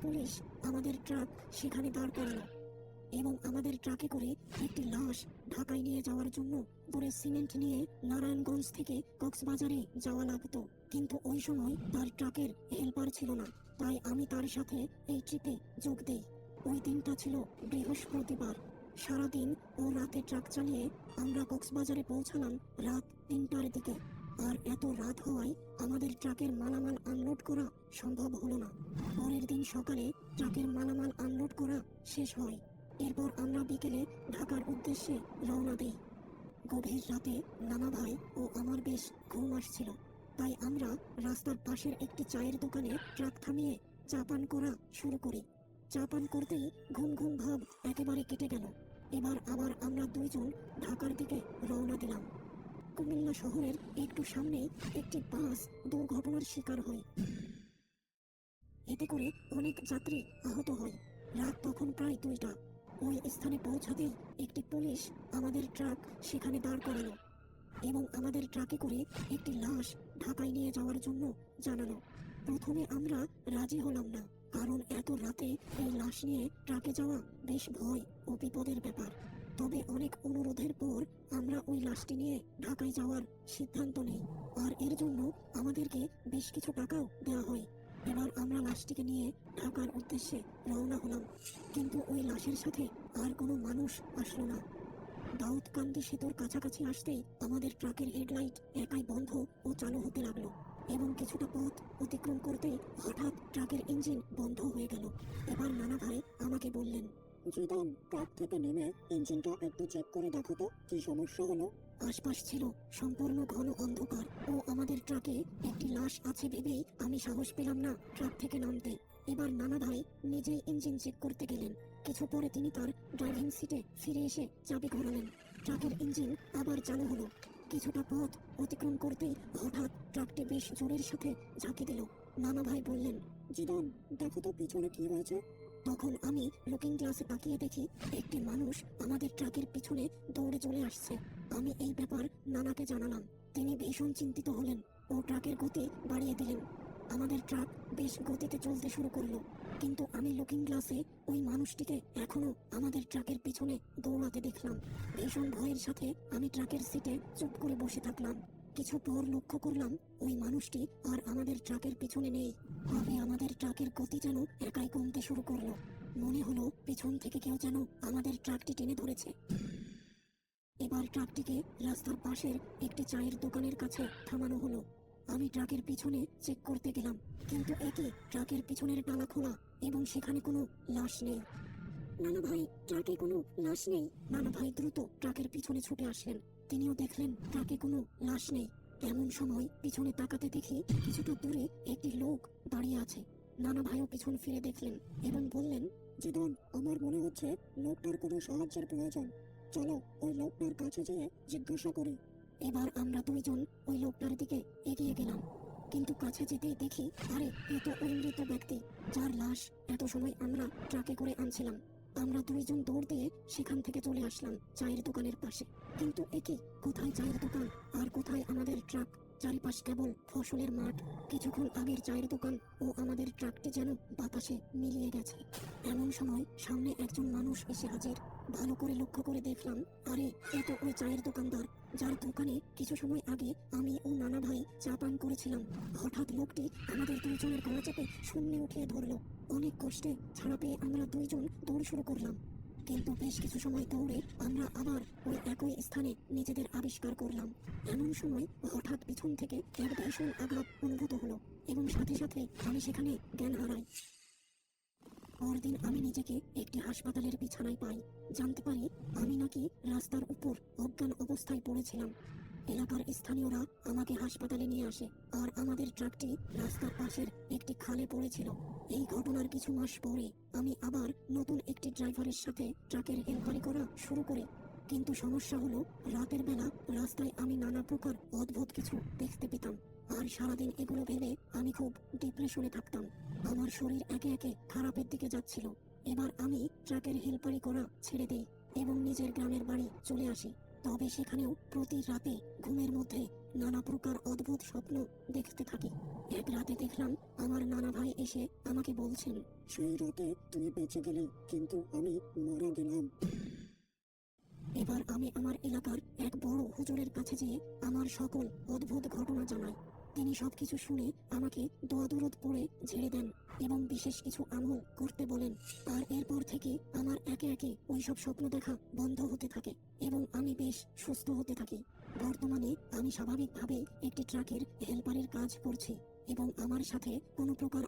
Police আমাদের truck সেখানে দাঁড় করালো এবং আমাদের ট্রাকে করে একটি লাশ ঢাকায় নিয়ে যাওয়ার জন্য দূরে সিমেন্ট নিয়ে নারায়ণগঞ্জ থেকে কক্সবাজারে যাওয়া লাগতো। কিন্তু ওই সময় তার ট্রাকের হেল্পার ছিল না, তাই আমি তার সাথে এই ট্রিপে যোগ দেই। ওই দিনটা ছিল বৃহস্পতিবার। সারাদিন ও রাতে ট্রাক চালিয়ে আমরা কক্সবাজারে পৌঁছালাম রাত 3টার দিকে। আর এত রাত হওয়ায় আমাদের ট্রাকের মালামাল আনলোড করা সম্ভব হলো না। পরের দিন সকালে ট্রাকের মালামাল আনলোড করা শেষ হয়। এরপর আমরা বিকেলে ঢাকার উদ্দেশ্যে রওনা দিই। গভীর রাতে নানা ভাই ও আমার বেশ ঘুম আসছিল, তাই আমরা রাস্তার পাশের একটি চায়ের দোকানে ট্রাক থামিয়ে চা পান করা শুরু করি। চা পান করতেই ঘুম ঘুম ভাব একেবারে কেটে গেল। এবার আবার আমরা দুইজন ঢাকার দিকে রওনা দিলাম। কুমিল্লা শহরের একটু সামনেই একটি বাস দুর্ঘটনার শিকার হয়। এতে করে অনেক যাত্রী আহত হয়। রাত তখন প্রায় 2টা। ওই স্থানে পৌঁছাতেই একটি পুলিশ আমাদের ট্রাক সেখানে দাঁড় করালো এবং আমাদের ট্রাকে করে একটি লাশ ঢাকায় নিয়ে যাওয়ার জন্য জানালো। প্রথমে আমরা রাজি হলাম না, কারণ এত রাতে এই লাশ নিয়ে ট্রাকে যাওয়া বেশ ভয় ও বিপদের ব্যাপার। তবে অনেক অনুরোধের পর আমরা ওই লাশটি নিয়ে ঢাকায় যাওয়ার সিদ্ধান্ত নেই, আর এর জন্য আমাদেরকে বেশ কিছু টাকাও দেওয়া হয়। এবার আমরা লাশটিকে নিয়ে ঢাকার উদ্দেশ্যে রওনা হলাম, কিন্তু ওই লাশের সাথে আর কোনো মানুষ আসলো না। দাউদকান্দি সেতুর কাছাকাছি আসতেই আমাদের ট্রাকের হেডলাইট একাই বন্ধ ও চালু হতে লাগলো এবং কিছুটা পথ অতিক্রম করতেই হঠাৎ ট্রাকের ইঞ্জিন বন্ধ হয়ে গেল। এবার নানা ভাই আমাকে বললেন, জিদান, ট্রাক থেকে নেমে ইঞ্জিনটা একটু চেক করে দেখো তো কি সমস্যা হলো। আশপাশ ছিল সম্পূর্ণ ঘন অন্ধকার ও আমাদের ট্রাকে একটি লাশ আছে ভেবেই আমি সাহস পেলাম না ট্রাক থেকে নামতে। এবার নানা ভাই নিজেই ইঞ্জিন চেক করতে গেলেন। কিছু পরে তিনি তার ড্রাইভিং সিটে ফিরে এসে চাবি ঘোরালেন। ট্রাকের ইঞ্জিন আবার চালু হলো। কিছুটা পথ অতিক্রম করতেই হঠাৎ ট্রাকটি বেশ জোরের সাথে ঝাঁকি দিল। নানা ভাই বললেন, জিদান, দেখো তো পিছনে কি হয়েছে। তখন আমি লুকিং গ্লাসে তাকিয়ে দেখি একটি মানুষ আমাদের ট্রাকের পিছনে দৌড়ে চলে আসছে। আমি এই ব্যাপার নানাকে জানালাম। তিনি ভীষণ চিন্তিত হলেন ও ট্রাকের গতি বাড়িয়ে দিলেন। আমাদের ট্রাক বেশ গতিতে চলতে শুরু করলো, কিন্তু আমি লুকিং গ্লাসে ওই মানুষটিকে এখনো আমাদের ট্রাকের পিছনে দৌড়াতে দেখলাম। ভীষণ ভয়ের সাথে আমি ট্রাকের সিটে চুপ করে বসে থাকলাম। কিছু পর লক্ষ্য করলাম ওই মানুষটি আর আমাদের ট্রাকের পিছনে নেই। তবে আমাদের ট্রাকের গতি যেন একাই কমতে শুরু করলো। মনে হলো পিছন থেকে কেউ যেন আমাদের ট্রাকটি টেনে ধরেছে। এবার ট্রাকটিকে রাস্তার পাশের একটি চায়ের দোকানের কাছে থামানো হলো। আমি ট্রাকের পিছনে চেক করতে গেলাম, কিন্তু একই ট্রাকের পিছনের ডালা খোলা এবং সেখানে কোনো লাশ নেই। নানা ভাই, ট্রাকে কোনো লাশ নেই। নানা ভাই দ্রুত ট্রাকের পিছনে ছুটে আসলেন। তিনিও দেখলেন ট্রাকে কোনো লাশ নেই। এমন সময় পিছনে তাকাতে দেখি কিছুটা দূরে একটি লোক দাঁড়িয়ে আছে। নানা ভাইও পিছন ফিরে দেখলেন এবং বললেন, জিদান, আমার মনে হচ্ছে লোকটার কোনো সাহায্যের প্রয়োজন। চলো ওই লোকটার কাছে যেয়ে জিজ্ঞাসা করি। এবার আমরা দুইজন ওই লোকটার দিকে এগিয়ে গেলাম, কিন্তু কাছে যেতেই দেখি আরে এ তো ওই মৃত ব্যক্তি যার লাশ এত সময় আমরা ট্রাকে করে আনছিলাম। আমরা দুইজন দৌড় দিয়ে সেখান থেকে চলে আসলাম চায়ের দোকানের পাশে। কিন্তু একে কোথায় চায়ের দোকান আর কোথায় আমাদের ট্রাক? চারিপাশ কেবল ফসলের মাঠ। কিছুক্ষণ আগের চায়ের দোকান ও আমাদের ট্রাকটি যেন বাতাসে মিলিয়ে গেছে। এমন সময় সামনে একজন মানুষ এসে হাজির। ভালো করে লক্ষ্য করে দেখলাম আরে এ তো ওই চায়ের দোকানদার যার দোকানে কিছু সময় আগে আমি ও নানা ভাই চা পান করেছিলাম। হঠাৎ লোকটি আমাদের দুইজনের গলা চেপে শূন্যে উঠিয়ে ধরলো। অনেক কষ্টে ছাড়া পেয়ে আমরা দুইজন দৌড় শুরু করলাম, কিন্তু বেশ কিছু সময় দৌড়ে আমরা আবার ওই একই স্থানে নিজেদের আবিষ্কার করলাম। এমন সময় হঠাৎ পিছন থেকে এক ভীষণ আঘাত অনুভূত হলো এবং সাথে সাথে আমি সেখানে জ্ঞান হারাই। পরদিন আমি নিজেকে একটি হাসপাতালের বিছানায় পাই। জানতে পারি আমি নাকি রাস্তার উপর অজ্ঞান অবস্থায় পড়েছিলাম। এলাকার স্থানীয়রা আমাকে হাসপাতালে নিয়ে আসে আর আমাদের ট্রাকটি রাস্তার পাশের একটি খালে পড়েছিল। এই ঘটনার কিছু মাস পরে আমি আবার নতুন একটি ড্রাইভারের সাথে ট্রাকের হেল্পারি করা শুরু করি। কিন্তু সমস্যা হলো রাতের বেলা রাস্তায় আমি নানা প্রকার অদ্ভুত কিছু দেখতে পেতাম, আর সারাদিন এগুলো ভেবে আমি খুব ডিপ্রেশনে থাকতাম। আমার শরীর একে একে খারাপের দিকে যাচ্ছিল। এবার আমি ট্রাকের হেল্পারি করা ছেড়ে দিই এবং নিজের গ্রামের বাড়ি চলে আসি। তবে সেখানেও প্রতি রাতে ঘুমের মধ্যে নানা প্রকার অদ্ভুত স্বপ্ন দেখতে থাকি। এক রাতে দেখলাম আমার নানা ভাই এসে আমাকে বলছেন, সেই রাতে তুমি বেঁচে গেলে, কিন্তু আমি মারা গেলাম। এবার আমি আমার এলাকার এক বড় হুজুরের কাছে যেয়ে আমার সকল অদ্ভুত ঘটনা জানাই। তিনি সবকিছু শুনে আমাকে দোয়া দরুদ পড়ে ঝেড়ে দেন এবং বিশেষ কিছু আমল করতে বলেন। আর এরপর থেকে আমার একে একে ওইসব স্বপ্ন দেখা বন্ধ হতে থাকে এবং আমি বেশ সুস্থ হতে থাকি। বর্তমানে আমি স্বাভাবিকভাবে একটি ট্রাকের হেল্পারের কাজ করছি এবং আমার সাথে কোনো প্রকার